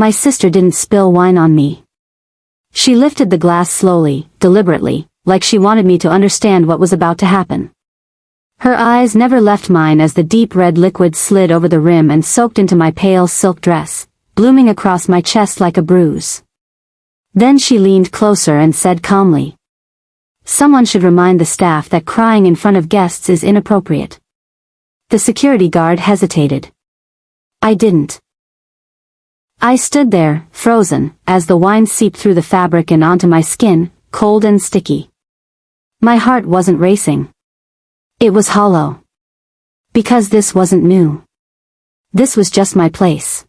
My sister didn't spill wine on me. She lifted the glass slowly, deliberately, like she wanted me to understand what was about to happen. Her eyes never left mine as the deep red liquid slid over the rim and soaked into my pale silk dress, blooming across my chest like a bruise. Then she leaned closer and said calmly, "Someone should remind the staff that crying in front of guests is inappropriate." The security guard hesitated. I didn't. I stood there, frozen, as the wine seeped through the fabric and onto my skin, cold and sticky. My heart wasn't racing. It was hollow. Because this wasn't new. This was just my place.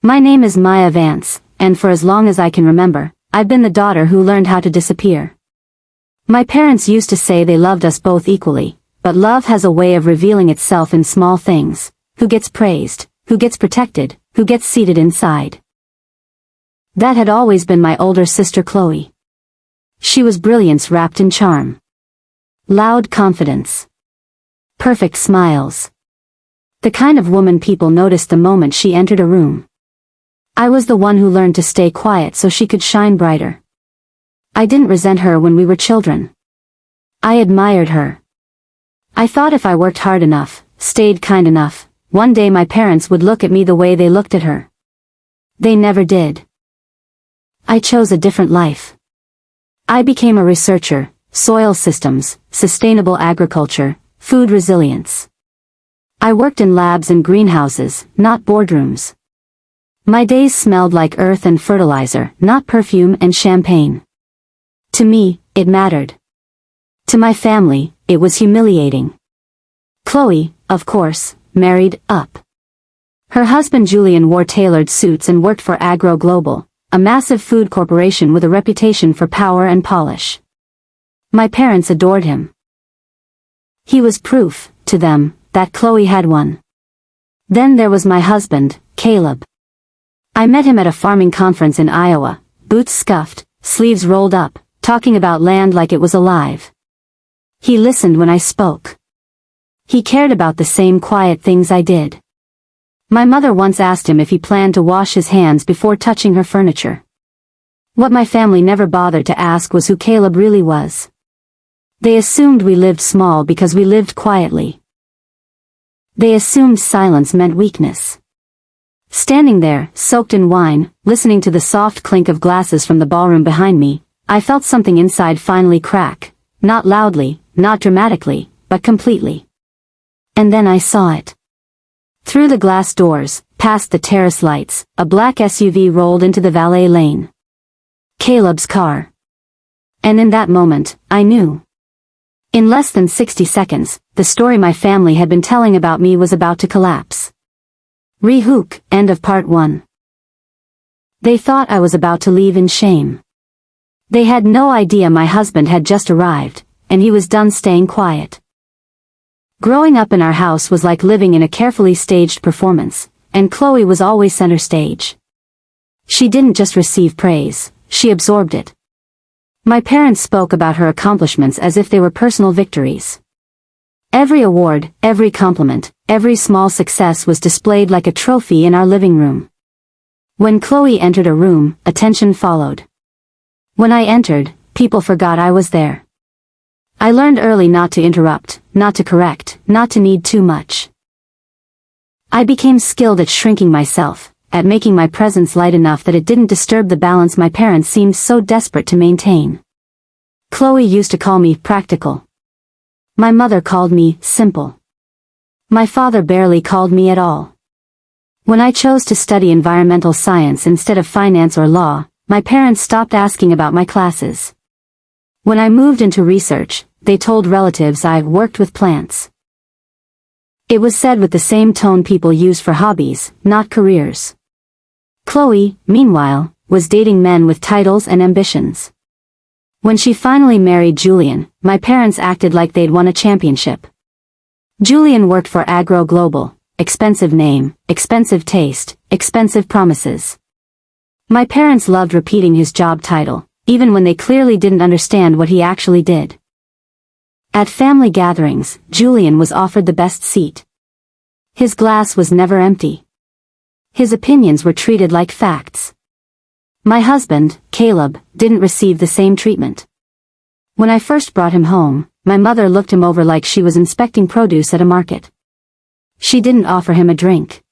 My name is Maya Vance, and for as long as I can remember, I've been the daughter who learned how to disappear. My parents used to say they loved us both equally, but love has a way of revealing itself in small things: who gets praised, who gets protected, who gets seated inside. That had always been my older sister Chloe. She was brilliance wrapped in charm. Loud confidence. Perfect smiles. The kind of woman people noticed the moment she entered a room. I was the one who learned to stay quiet so she could shine brighter. I didn't resent her when we were children. I admired her. I thought if I worked hard enough, stayed kind enough, one day my parents would look at me the way they looked at her. They never did. I chose a different life. I became a researcher: soil systems, sustainable agriculture, food resilience. I worked in labs and greenhouses, not boardrooms. My days smelled like earth and fertilizer, not perfume and champagne. To me, it mattered. To my family, it was humiliating. Chloe, of course, married up. Her husband Julian wore tailored suits and worked for Agro Global, a massive food corporation with a reputation for power and polish. My parents adored him. He was proof, to them, that Chloe had won. Then there was my husband, Caleb. I met him at a farming conference in Iowa, boots scuffed, sleeves rolled up, talking about land like it was alive. He listened when I spoke. He cared about the same quiet things I did. My mother once asked him if he planned to wash his hands before touching her furniture. What my family never bothered to ask was who Caleb really was. They assumed we lived small because we lived quietly. They assumed silence meant weakness. Standing there, soaked in wine, listening to the soft clink of glasses from the ballroom behind me, I felt something inside finally crack, not loudly, not dramatically, but completely. And then I saw it. Through the glass doors, past the terrace lights, a black SUV rolled into the valet lane. Caleb's car. And in that moment, I knew. In less than 60 seconds, the story my family had been telling about me was about to collapse. Re-hook, end of part 1. They thought I was about to leave in shame. They had no idea my husband had just arrived, and he was done staying quiet. Growing up in our house was like living in a carefully staged performance, and Chloe was always center stage. She didn't just receive praise, she absorbed it. My parents spoke about her accomplishments as if they were personal victories. Every award, every compliment, every small success was displayed like a trophy in our living room. When Chloe entered a room, attention followed. When I entered, people forgot I was there. I learned early not to interrupt, not to correct, not to need too much. I became skilled at shrinking myself, at making my presence light enough that it didn't disturb the balance my parents seemed so desperate to maintain. Chloe used to call me practical. My mother called me simple. My father barely called me at all. When I chose to study environmental science instead of finance or law, my parents stopped asking about my classes. When I moved into research, they told relatives I worked with plants. It was said with the same tone people use for hobbies, not careers. Chloe, meanwhile, was dating men with titles and ambitions. When she finally married Julian, my parents acted like they'd won a championship. Julian worked for Agro Global, expensive name, expensive taste, expensive promises. My parents loved repeating his job title, even when they clearly didn't understand what he actually did. At family gatherings, Julian was offered the best seat. His glass was never empty. His opinions were treated like facts. My husband, Caleb, didn't receive the same treatment. When I first brought him home, my mother looked him over like she was inspecting produce at a market. She didn't offer him a drink.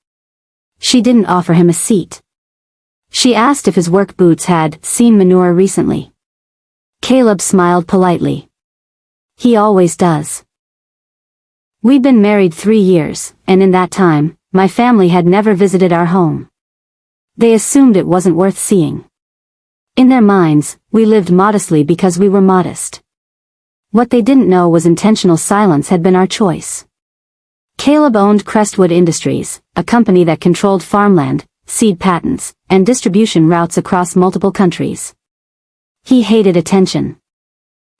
She didn't offer him a seat. She asked if his work boots had seen manure recently. Caleb smiled politely. He always does. We'd been married 3 years, and in that time, my family had never visited our home. They assumed it wasn't worth seeing. In their minds, we lived modestly because we were modest. What they didn't know was intentional silence had been our choice. Caleb owned Crestwood Industries, a company that controlled farmland, seed patents, and distribution routes across multiple countries. He hated attention.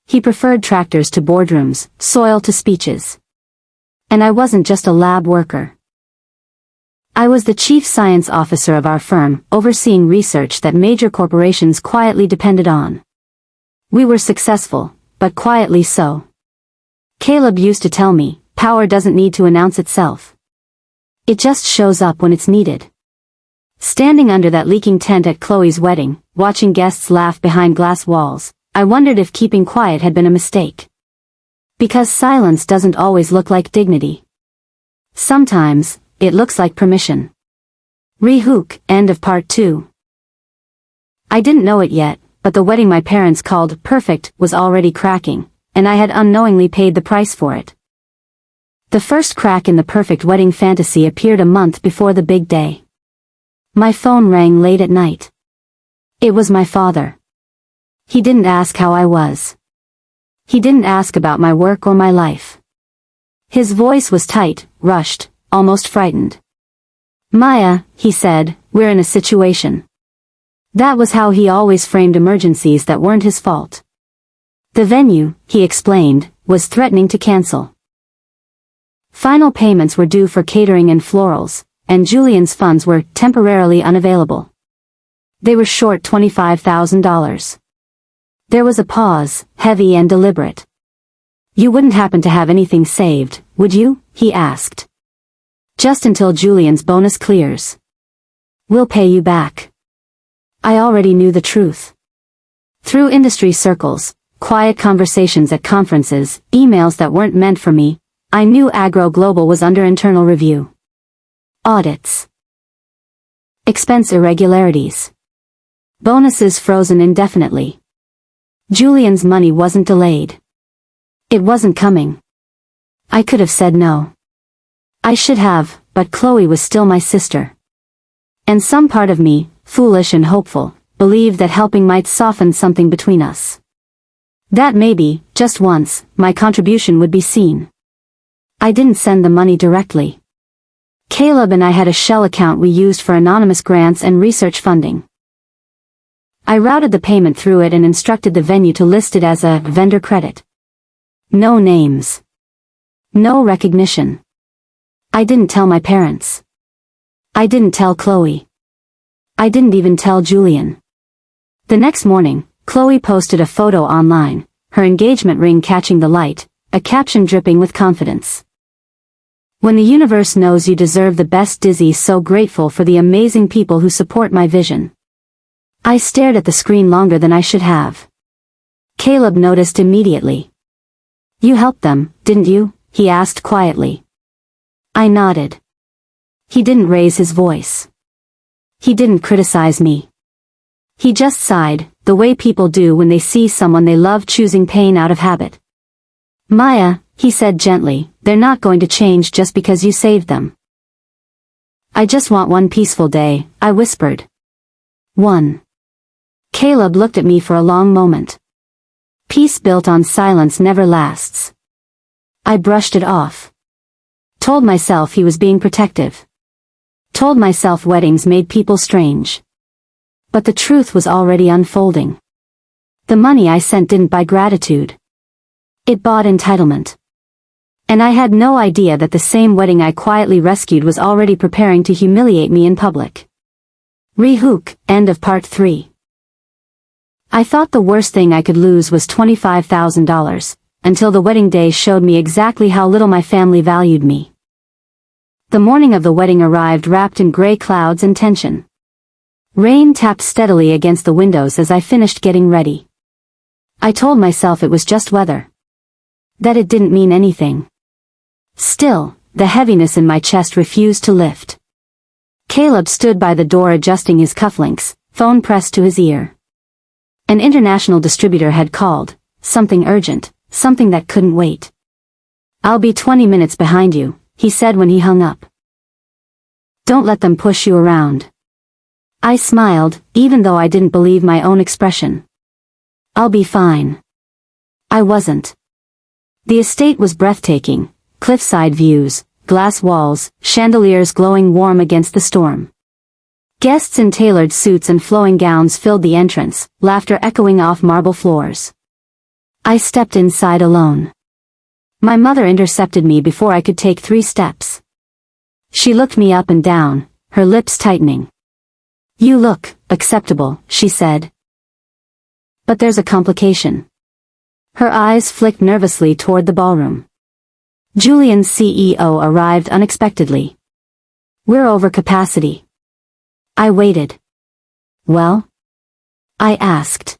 He preferred tractors to boardrooms, soil to speeches. And I wasn't just a lab worker. I was the chief science officer of our firm, overseeing research that major corporations quietly depended on. We were successful, but quietly so. Caleb used to tell me, power doesn't need to announce itself. It just shows up when it's needed. Standing under that leaking tent at Chloe's wedding, watching guests laugh behind glass walls, I wondered if keeping quiet had been a mistake. Because silence doesn't always look like dignity. Sometimes, it looks like permission. Re-hook, end of part 2. I didn't know it yet, but the wedding my parents called perfect was already cracking, and I had unknowingly paid the price for it. The first crack in the perfect wedding fantasy appeared a month before the big day. My phone rang late at night. It was my father. He didn't ask how I was. He didn't ask about my work or my life. His voice was tight, rushed, almost frightened. Maya, he said, we're in a situation. That was how he always framed emergencies that weren't his fault. The venue, he explained, was threatening to cancel. Final payments were due for catering and florals, and Julian's funds were temporarily unavailable. They were short $25,000. There was a pause, heavy and deliberate. You wouldn't happen to have anything saved, would you? He asked. Just until Julian's bonus clears. We'll pay you back. I already knew the truth. Through industry circles, quiet conversations at conferences, emails that weren't meant for me, I knew Agro Global was under internal review. Audits. Expense irregularities. Bonuses frozen indefinitely. Julian's money wasn't delayed. It wasn't coming. I could have said no. I should have, but Chloe was still my sister. And some part of me, foolish and hopeful, believed that helping might soften something between us. That maybe, just once, my contribution would be seen. I didn't send the money directly. Caleb and I had a shell account we used for anonymous grants and research funding. I routed the payment through it and instructed the venue to list it as a vendor credit. No names. No recognition. I didn't tell my parents. I didn't tell Chloe. I didn't even tell Julian. The next morning, Chloe posted a photo online, her engagement ring catching the light, a caption dripping with confidence. When the universe knows you deserve the best, Dizzy, so grateful for the amazing people who support my vision. I stared at the screen longer than I should have. Caleb noticed immediately. You helped them, didn't you? He asked quietly. I nodded. He didn't raise his voice. He didn't criticize me. He just sighed, the way people do when they see someone they love choosing pain out of habit. Maya, he said gently, they're not going to change just because you saved them. I just want one peaceful day, I whispered. One. Caleb looked at me for a long moment. Peace built on silence never lasts. I brushed it off. Told myself he was being protective. Told myself weddings made people strange. But the truth was already unfolding. The money I sent didn't buy gratitude. It bought entitlement. And I had no idea that the same wedding I quietly rescued was already preparing to humiliate me in public. Re-hook, end of part 3. I thought the worst thing I could lose was $25,000, until the wedding day showed me exactly how little my family valued me. The morning of the wedding arrived wrapped in gray clouds and tension. Rain tapped steadily against the windows as I finished getting ready. I told myself it was just weather. That it didn't mean anything. Still, the heaviness in my chest refused to lift. Caleb stood by the door adjusting his cufflinks, phone pressed to his ear. An international distributor had called, something urgent, something that couldn't wait. "I'll be 20 minutes behind you," he said when he hung up. "Don't let them push you around." I smiled, even though I didn't believe my own expression. "I'll be fine." I wasn't. The estate was breathtaking, cliffside views, glass walls, chandeliers glowing warm against the storm. Guests in tailored suits and flowing gowns filled the entrance, laughter echoing off marble floors. I stepped inside alone. My mother intercepted me before I could take 3 steps. She looked me up and down, her lips tightening. "You look acceptable," she said. "But there's a complication." Her eyes flicked nervously toward the ballroom. Julian's CEO arrived unexpectedly. "We're over capacity." I waited. "Well?" I asked.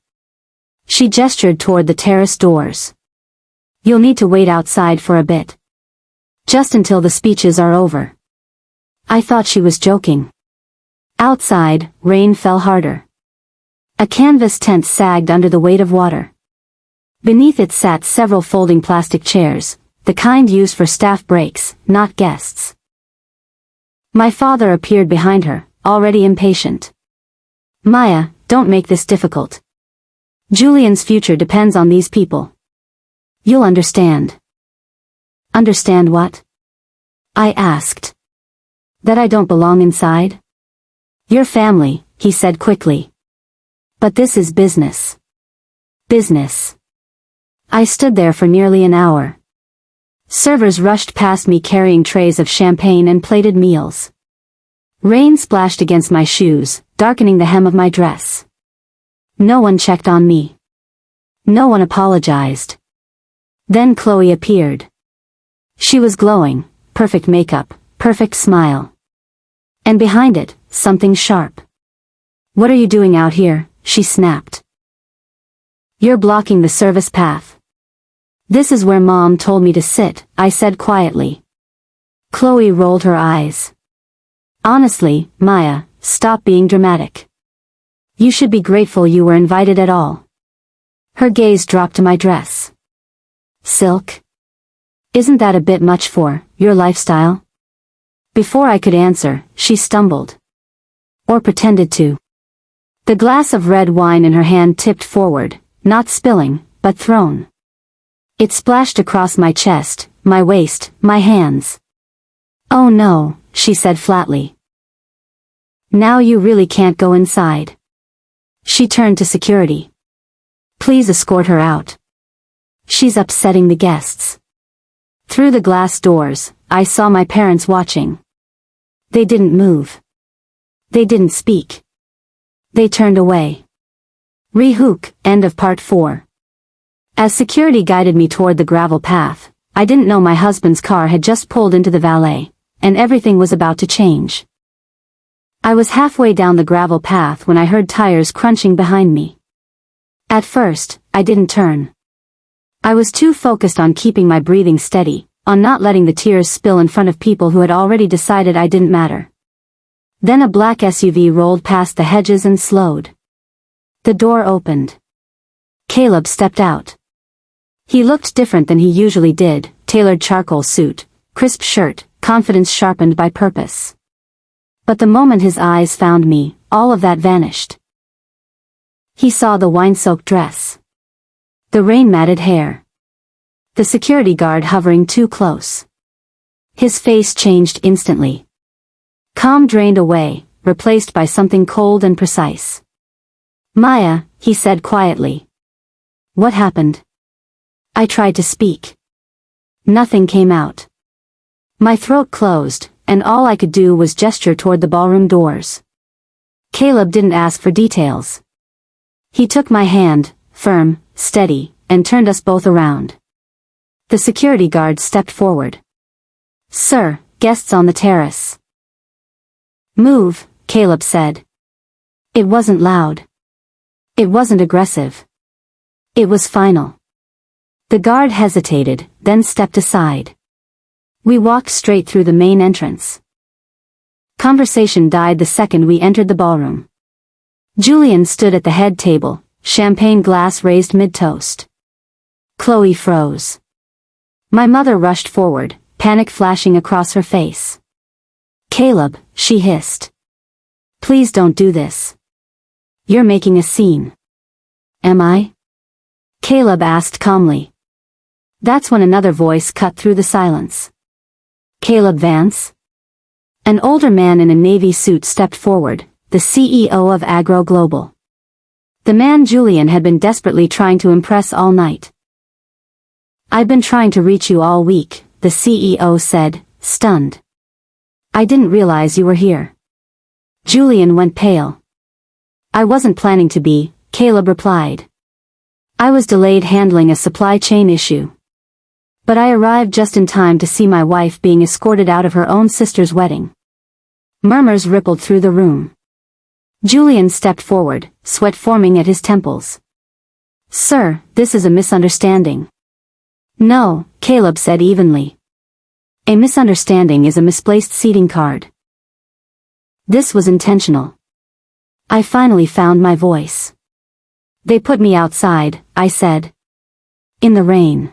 She gestured toward the terrace doors. "You'll need to wait outside for a bit. Just until the speeches are over." I thought she was joking. Outside, rain fell harder. A canvas tent sagged under the weight of water. Beneath it sat several folding plastic chairs, the kind used for staff breaks, not guests. My father appeared behind her, already impatient. "Maya, don't make this difficult. Julian's future depends on these people. You'll understand." "Understand what?" I asked. "That I don't belong inside?" "Your family," he said quickly. "But this is business." Business. I stood there for nearly an hour. Servers rushed past me carrying trays of champagne and plated meals. Rain splashed against my shoes, darkening the hem of my dress. No one checked on me. No one apologized. Then Chloe appeared. She was glowing, perfect makeup, perfect smile. And behind it, something sharp. "What are you doing out here?" she snapped. "You're blocking the service path." "This is where Mom told me to sit," I said quietly. Chloe rolled her eyes. "Honestly, Maya, stop being dramatic. You should be grateful you were invited at all." Her gaze dropped to my dress. "Silk? Isn't that a bit much for your lifestyle?" Before I could answer, she stumbled. Or pretended to. The glass of red wine in her hand tipped forward, not spilling, but thrown. It splashed across my chest, my waist, my hands. "Oh no," she said flatly. "Now you really can't go inside." She turned to security. "Please escort her out. She's upsetting the guests." Through the glass doors, I saw my parents watching. They didn't move. They didn't speak. They turned away. Rehook, end of part 4. As security guided me toward the gravel path, I didn't know my husband's car had just pulled into the valet, and everything was about to change. I was halfway down the gravel path when I heard tires crunching behind me. At first, I didn't turn. I was too focused on keeping my breathing steady, on not letting the tears spill in front of people who had already decided I didn't matter. Then a black SUV rolled past the hedges and slowed. The door opened. Caleb stepped out. He looked different than he usually did, tailored charcoal suit, crisp shirt, confidence sharpened by purpose. But the moment his eyes found me, all of that vanished. He saw the wine-soaked dress. The rain-matted hair. The security guard hovering too close. His face changed instantly. Calm drained away, replaced by something cold and precise. "Maya," he said quietly. "What happened?" I tried to speak. Nothing came out. My throat closed, and all I could do was gesture toward the ballroom doors. Caleb didn't ask for details. He took my hand, firm, steady, and turned us both around. The security guard stepped forward. "Sir, Guests on the terrace. Move, Caleb said. It wasn't loud. It wasn't aggressive. It was final. The guard hesitated, then stepped aside. We walked straight through the main entrance. Conversation died the second we entered the ballroom. Julian stood at the head table, champagne glass raised mid-toast. Chloe froze. My mother rushed forward, panic flashing across her face. Caleb, she hissed. Please don't do this. You're making a scene. Am I? Caleb asked calmly. That's when another voice cut through the silence. Caleb Vance? An older man in a navy suit stepped forward, the CEO of Agro Global. The man Julian had been desperately trying to impress all night. I've been trying to reach you all week, the CEO said, stunned. I didn't realize you were here. Julian went pale. I wasn't planning to be, Caleb replied. I was delayed handling a supply chain issue. But I arrived just in time to see my wife being escorted out of her own sister's wedding. Murmurs rippled through the room. Julian stepped forward, sweat forming at his temples. Sir, this is a misunderstanding. No, Caleb said evenly. A misunderstanding is a misplaced seating card. This was intentional. I finally found my voice. They put me outside, I said. In the rain.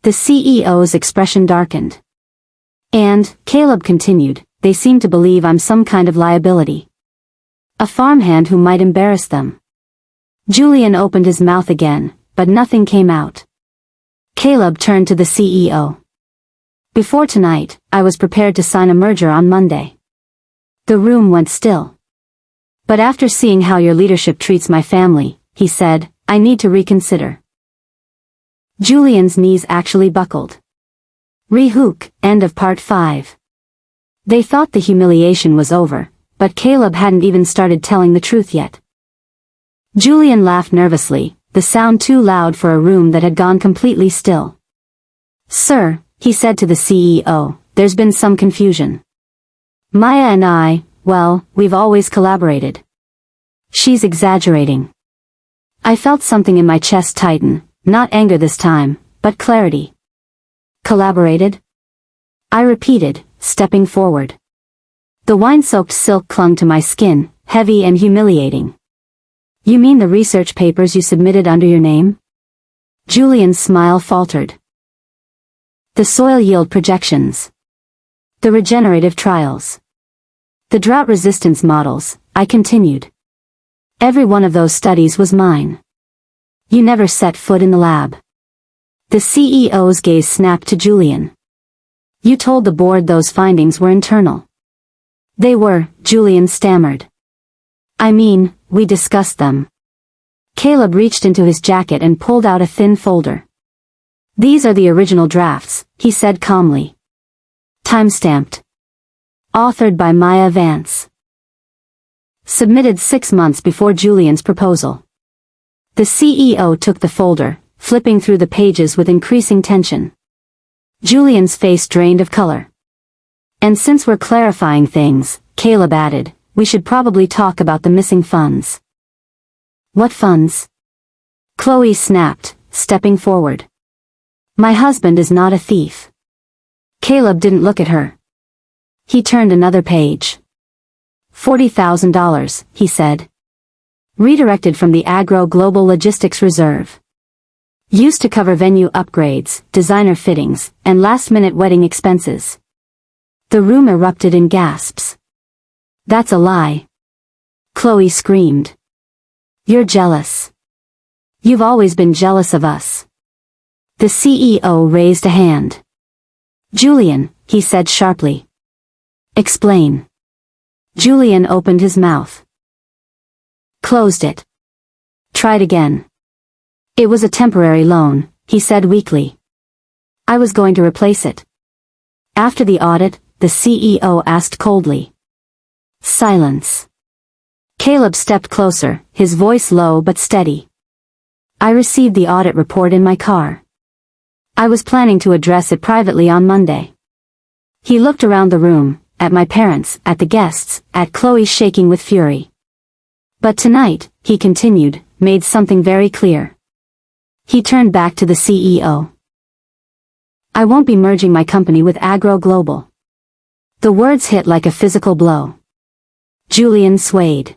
The CEO's expression darkened. And, Caleb continued, they seem to believe I'm some kind of liability. A farmhand who might embarrass them. Julian opened his mouth again, but nothing came out. Caleb turned to the CEO. Before tonight, I was prepared to sign a merger on Monday. The room went still. But after seeing how your leadership treats my family, he said, I need to reconsider. Julian's knees actually buckled. Rehook, end of part 5. They thought the humiliation was over, but Caleb hadn't even started telling the truth yet. Julian laughed nervously, the sound too loud for a room that had gone completely still. Sir, he said to the CEO, there's been some confusion. Maya and I, well, we've always collaborated. She's exaggerating. I felt something in my chest tighten, not anger this time, but clarity. Collaborated? I repeated, stepping forward. The wine-soaked silk clung to my skin, heavy and humiliating. You mean the research papers you submitted under your name? Julian's smile faltered. The soil yield projections. The regenerative trials. The drought resistance models, I continued. Every one of those studies was mine. You never set foot in the lab. The CEO's gaze snapped to Julian. You told the board those findings were internal. They were, Julian stammered. I mean, we discussed them. Caleb reached into his jacket and pulled out a thin folder. These are the original drafts, he said calmly. Timestamped. Authored by Maya Vance. Submitted 6 months before Julian's proposal. The CEO took the folder, flipping through the pages with increasing tension. Julian's face drained of color. And since we're clarifying things, Caleb added, we should probably talk about the missing funds. What funds? Chloe snapped, stepping forward. My husband is not a thief. Caleb didn't look at her. He turned another page. $40,000, he said. Redirected from the Agro Global Logistics Reserve. Used to cover venue upgrades, designer fittings, and last-minute wedding expenses. The room erupted in gasps. That's a lie. Chloe screamed. You're jealous. You've always been jealous of us. The CEO raised a hand. Julian, he said sharply. Explain. Julian opened his mouth. Closed it. Tried again. It was a temporary loan, he said weakly. I was going to replace it. After the audit, the CEO asked coldly. Silence. Caleb stepped closer, his voice low but steady. I received the audit report in my car. I was planning to address it privately on Monday. He looked around the room, at my parents, at the guests, at Chloe shaking with fury. But tonight, he continued, made something very clear. He turned back to the CEO. I won't be merging my company with Agro Global. The words hit like a physical blow. Julian swayed.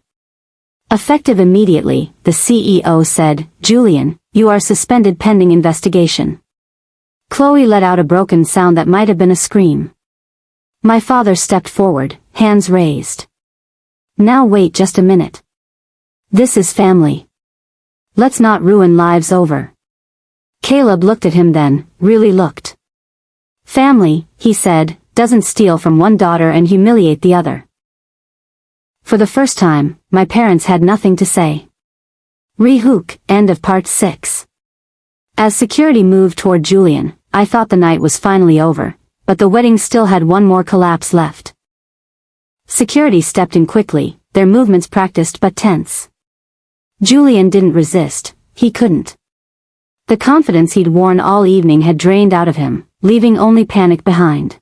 Effective immediately, the CEO said, Julian, you are suspended pending investigation. Chloe let out a broken sound that might have been a scream. My father stepped forward, hands raised. Now wait just a minute. This is family. Let's not ruin lives over. Caleb looked at him then, really looked. Family, he said, doesn't steal from one daughter and humiliate the other. For the first time, my parents had nothing to say. Rehook, end of part 6. As security moved toward Julian, I thought the night was finally over, but the wedding still had one more collapse left. Security stepped in quickly, their movements practiced but tense. Julian didn't resist, he couldn't. The confidence he'd worn all evening had drained out of him, leaving only panic behind.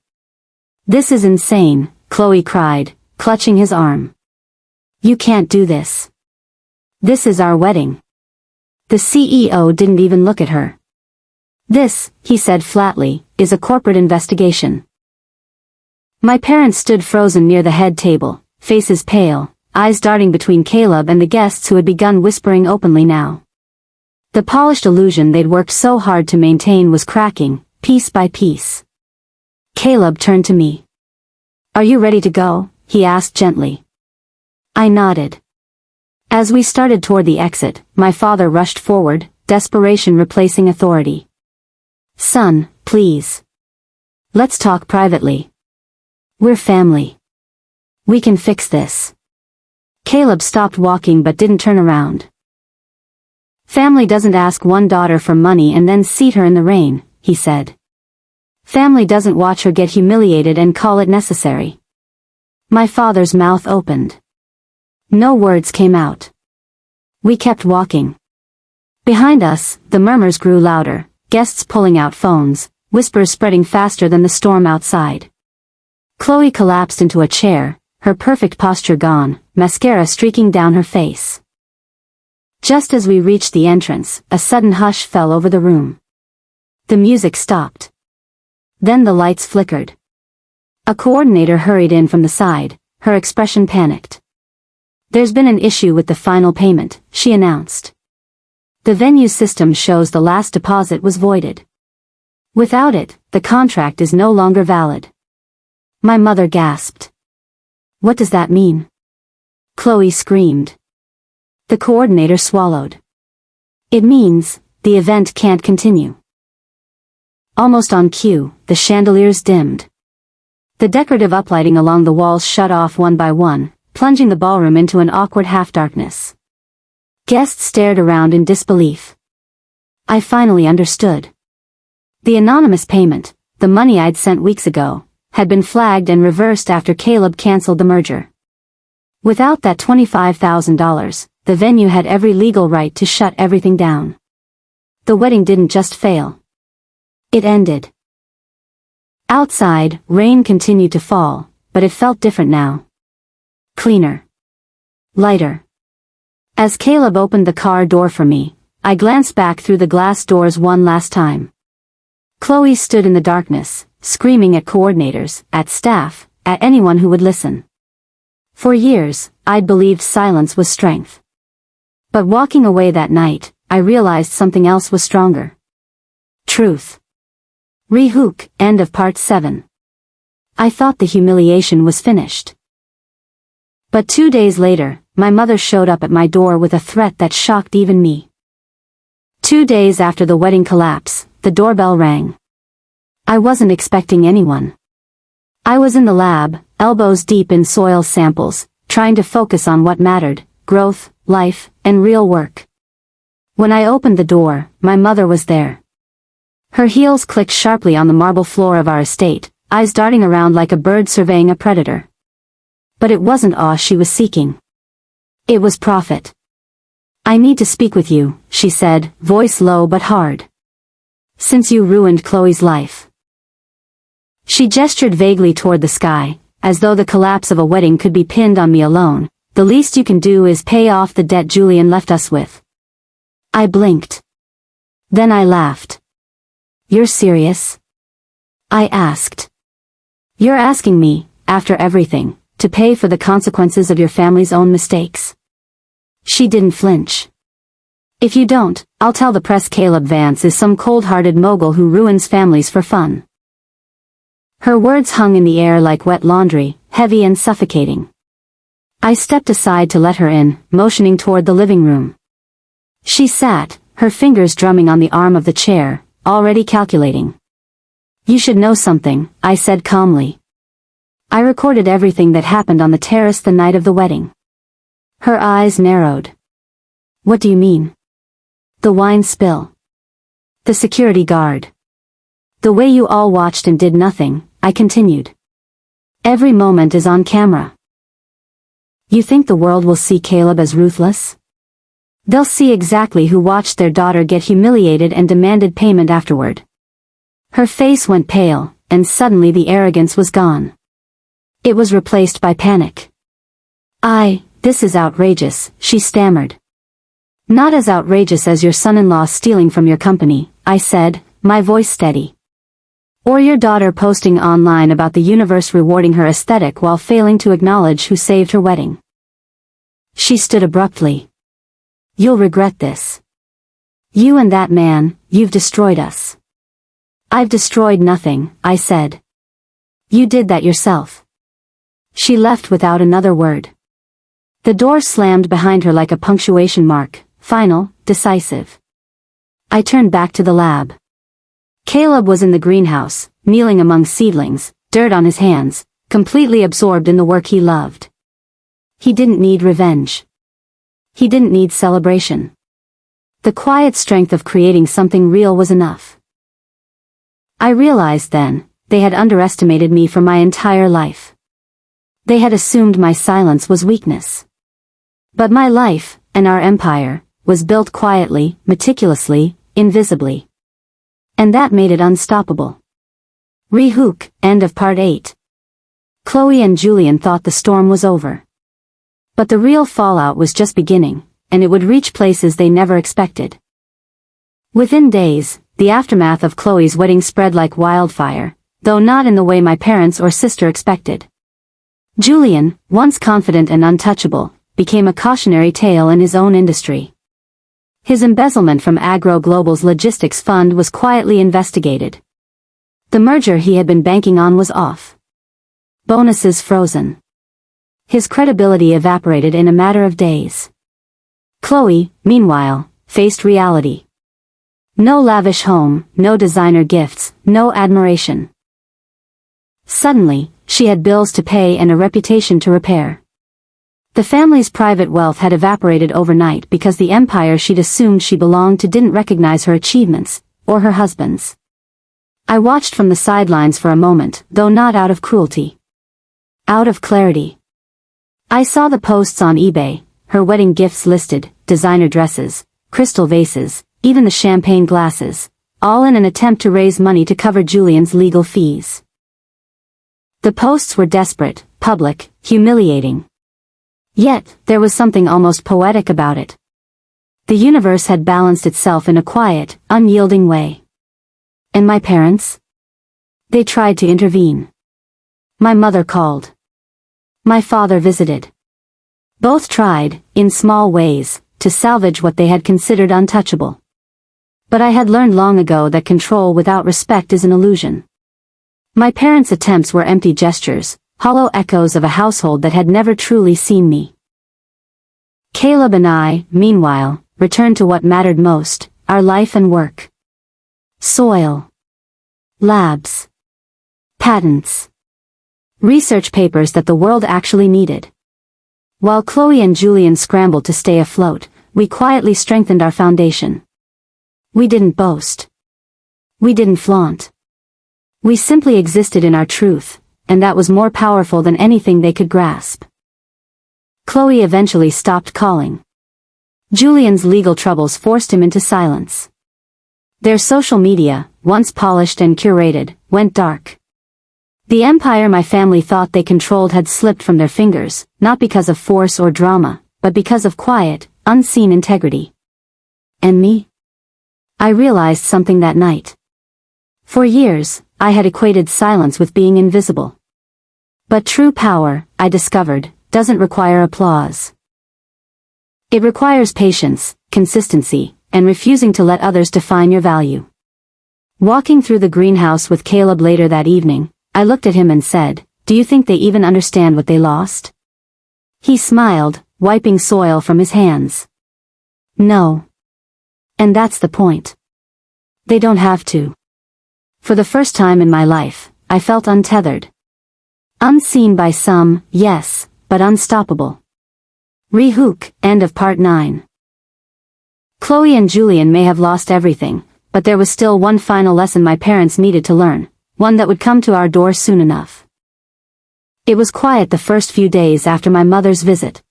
This is insane, Chloe cried, clutching his arm. You can't do this. This is our wedding. The CEO didn't even look at her. This, he said flatly, is a corporate investigation. My parents stood frozen near the head table, faces pale, eyes darting between Caleb and the guests who had begun whispering openly now. The polished illusion they'd worked so hard to maintain was cracking, piece by piece. Caleb turned to me. Are you ready to go? He asked gently. I nodded. As we started toward the exit, my father rushed forward, desperation replacing authority. Son, please. Let's talk privately. We're family. We can fix this. Caleb stopped walking but didn't turn around. Family doesn't ask one daughter for money and then seat her in the rain, he said. Family doesn't watch her get humiliated and call it necessary. My father's mouth opened. No words came out. We kept walking. Behind us, the murmurs grew louder, guests pulling out phones, whispers spreading faster than the storm outside. Chloe collapsed into a chair, her perfect posture gone, mascara streaking down her face. Just as we reached the entrance, a sudden hush fell over the room. The music stopped. Then the lights flickered. A coordinator hurried in from the side, her expression panicked. There's been an issue with the final payment, she announced. The venue system shows the last deposit was voided. Without it, the contract is no longer valid. My mother gasped. What does that mean? Chloe screamed. The coordinator swallowed. It means, the event can't continue. Almost on cue, the chandeliers dimmed. The decorative uplighting along the walls shut off one by one, plunging the ballroom into an awkward half-darkness. Guests stared around in disbelief. I finally understood. The anonymous payment, the money I'd sent weeks ago, had been flagged and reversed after Caleb canceled the merger. Without that $25,000, the venue had every legal right to shut everything down. The wedding didn't just fail. It ended. Outside, rain continued to fall, but it felt different now. Cleaner. Lighter. As Caleb opened the car door for me, I glanced back through the glass doors one last time. Chloe stood in the darkness, screaming at coordinators, at staff, at anyone who would listen. For years, I'd believed silence was strength. But walking away that night, I realized something else was stronger. Truth. Rehook, end of part 7. I thought the humiliation was finished. But 2 days later, my mother showed up at my door with a threat that shocked even me. 2 days after the wedding collapse, the doorbell rang. I wasn't expecting anyone. I was in the lab, elbows deep in soil samples, trying to focus on what mattered, growth, life, and real work. When I opened the door, my mother was there. Her heels clicked sharply on the marble floor of our estate, eyes darting around like a bird surveying a predator. But it wasn't awe she was seeking. It was profit. I need to speak with you, she said, voice low but hard. Since you ruined Chloe's life. She gestured vaguely toward the sky, as though the collapse of a wedding could be pinned on me alone. The least you can do is pay off the debt Julian left us with. I blinked. Then I laughed. You're serious? I asked. You're asking me, after everything, to pay for the consequences of your family's own mistakes? She didn't flinch. If you don't, I'll tell the press Caleb Vance is some cold-hearted mogul who ruins families for fun. Her words hung in the air like wet laundry, heavy and suffocating. I stepped aside to let her in, motioning toward the living room. She sat, her fingers drumming on the arm of the chair, already calculating. You should know something, I said calmly. I recorded everything that happened on the terrace the night of the wedding. Her eyes narrowed. What do you mean? The wine spill. The security guard. The way you all watched and did nothing, I continued. Every moment is on camera. You think the world will see Caleb as ruthless? They'll see exactly who watched their daughter get humiliated and demanded payment afterward. Her face went pale, and suddenly the arrogance was gone. It was replaced by panic. This is outrageous, she stammered. Not as outrageous as your son-in-law stealing from your company, I said, my voice steady. Or your daughter posting online about the universe rewarding her aesthetic while failing to acknowledge who saved her wedding. She stood abruptly. You'll regret this. You and that man, you've destroyed us. I've destroyed nothing, I said. You did that yourself. She left without another word. The door slammed behind her like a punctuation mark, final, decisive. I turned back to the lab. Caleb was in the greenhouse, kneeling among seedlings, dirt on his hands, completely absorbed in the work he loved. He didn't need revenge. He didn't need celebration. The quiet strength of creating something real was enough. I realized then, they had underestimated me for my entire life. They had assumed my silence was weakness. But my life, and our empire, was built quietly, meticulously, invisibly. And that made it unstoppable. Re-hook, end of part 8. Chloe and Julian thought the storm was over. But the real fallout was just beginning, and it would reach places they never expected. Within days, the aftermath of Chloe's wedding spread like wildfire, though not in the way my parents or sister expected. Julian, once confident and untouchable, became a cautionary tale in his own industry. His embezzlement from Agro Global's logistics fund was quietly investigated. The merger he had been banking on was off. Bonuses frozen. His credibility evaporated in a matter of days. Chloe, meanwhile, faced reality. No lavish home, no designer gifts, no admiration. Suddenly, she had bills to pay and a reputation to repair. The family's private wealth had evaporated overnight because the empire she'd assumed she belonged to didn't recognize her achievements, or her husband's. I watched from the sidelines for a moment, though not out of cruelty. Out of clarity. I saw the posts on eBay, her wedding gifts listed, designer dresses, crystal vases, even the champagne glasses, all in an attempt to raise money to cover Julian's legal fees. The posts were desperate, public, humiliating. Yet, there was something almost poetic about it. The universe had balanced itself in a quiet, unyielding way. And my parents? They tried to intervene. My mother called. My father visited. Both tried, in small ways, to salvage what they had considered untouchable. But I had learned long ago that control without respect is an illusion. My parents' attempts were empty gestures, hollow echoes of a household that had never truly seen me. Caleb and I, meanwhile, returned to what mattered most, our life and work. Soil. Labs. Patents. Research papers that the world actually needed. While Chloe and Julian scrambled to stay afloat, we quietly strengthened our foundation. We didn't boast. We didn't flaunt. We simply existed in our truth, and that was more powerful than anything they could grasp. Chloe eventually stopped calling. Julian's legal troubles forced him into silence. Their social media, once polished and curated, went dark. The empire my family thought they controlled had slipped from their fingers, not because of force or drama, but because of quiet, unseen integrity. And me? I realized something that night. For years, I had equated silence with being invisible. But true power, I discovered, doesn't require applause. It requires patience, consistency, and refusing to let others define your value. Walking through the greenhouse with Caleb later that evening, I looked at him and said, "Do you think they even understand what they lost?" He smiled, wiping soil from his hands. "No. And that's the point. They don't have to." For the first time in my life, I felt untethered. Unseen by some, yes, but unstoppable. Rehook, end of part 9. Chloe and Julian may have lost everything, but there was still one final lesson my parents needed to learn, one that would come to our door soon enough. It was quiet the first few days after my mother's visit.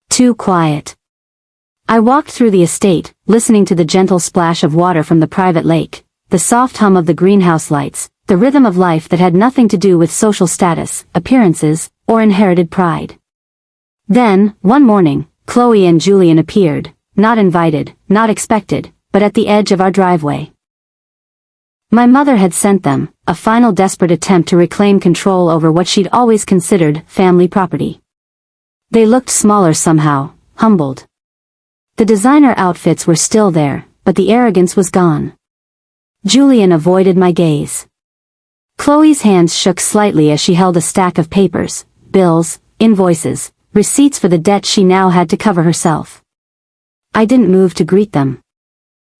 Too quiet. I walked through the estate, listening to the gentle splash of water from the private lake, the soft hum of the greenhouse lights, the rhythm of life that had nothing to do with social status, appearances, or inherited pride. Then, one morning, Chloe and Julian appeared, not invited, not expected, but at the edge of our driveway. My mother had sent them, a final desperate attempt to reclaim control over what she'd always considered family property. They looked smaller somehow, humbled. The designer outfits were still there, but the arrogance was gone. Julian avoided my gaze. Chloe's hands shook slightly as she held a stack of papers, bills, invoices, receipts for the debt she now had to cover herself. I didn't move to greet them.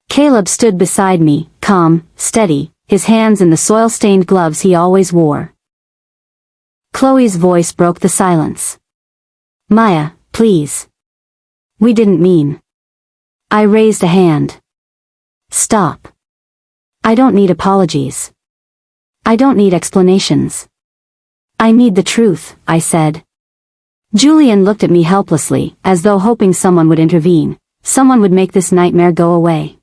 Caleb stood beside me, calm, steady, his hands in the soil-stained gloves he always wore. Chloe's voice broke the silence. "Maya, please. We didn't mean." I raised a hand. "Stop. I don't need apologies. I don't need explanations. I need the truth," I said. Julian looked at me helplessly, as though hoping someone would intervene, someone would make this nightmare go away.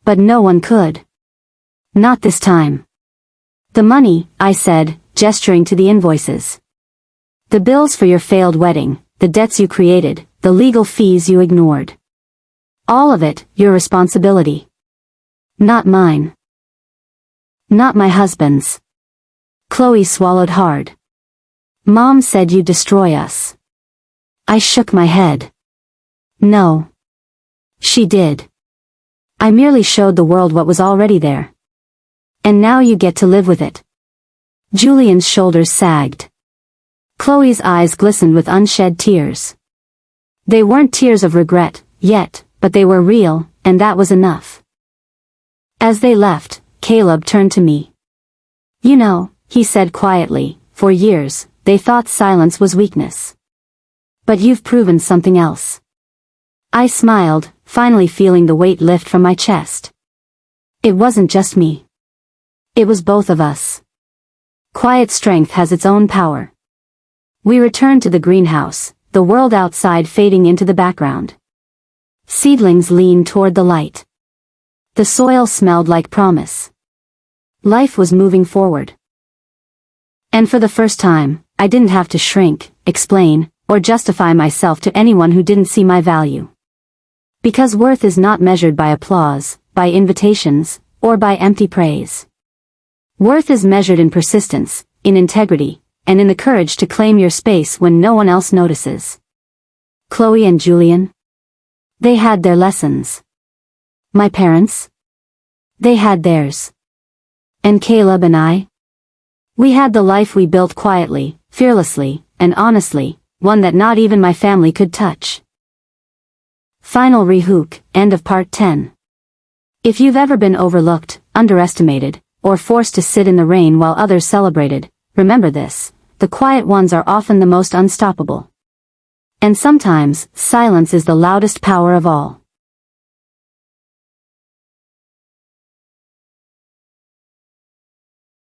But no one could. Not this time. "The money," I said, gesturing to the invoices. "The bills for your failed wedding, the debts you created, the legal fees you ignored. All of it, your responsibility. Not mine. Not my husband's." Chloe swallowed hard. "Mom said you'd destroy us." I shook my head. "No. She did. I merely showed the world what was already there. And now you get to live with it." Julian's shoulders sagged. Chloe's eyes glistened with unshed tears. They weren't tears of regret, yet, but they were real, and that was enough. As they left, Caleb turned to me. "You know," he said quietly, "for years, they thought silence was weakness. But you've proven something else." I smiled, finally feeling the weight lift from my chest. It wasn't just me. It was both of us. Quiet strength has its own power. We returned to the greenhouse, the world outside fading into the background. Seedlings leaned toward the light. The soil smelled like promise. Life was moving forward. And for the first time, I didn't have to shrink, explain, or justify myself to anyone who didn't see my value. Because worth is not measured by applause, by invitations, or by empty praise. Worth is measured in persistence, in integrity, and in the courage to claim your space when no one else notices. Chloe and Julian? They had their lessons. My parents? They had theirs. And Caleb and I? We had the life we built quietly, fearlessly, and honestly, one that not even my family could touch. Final rehook, end of part 10. If you've ever been overlooked, underestimated, or forced to sit in the rain while others celebrated, remember this: the quiet ones are often the most unstoppable. And sometimes, silence is the loudest power of all.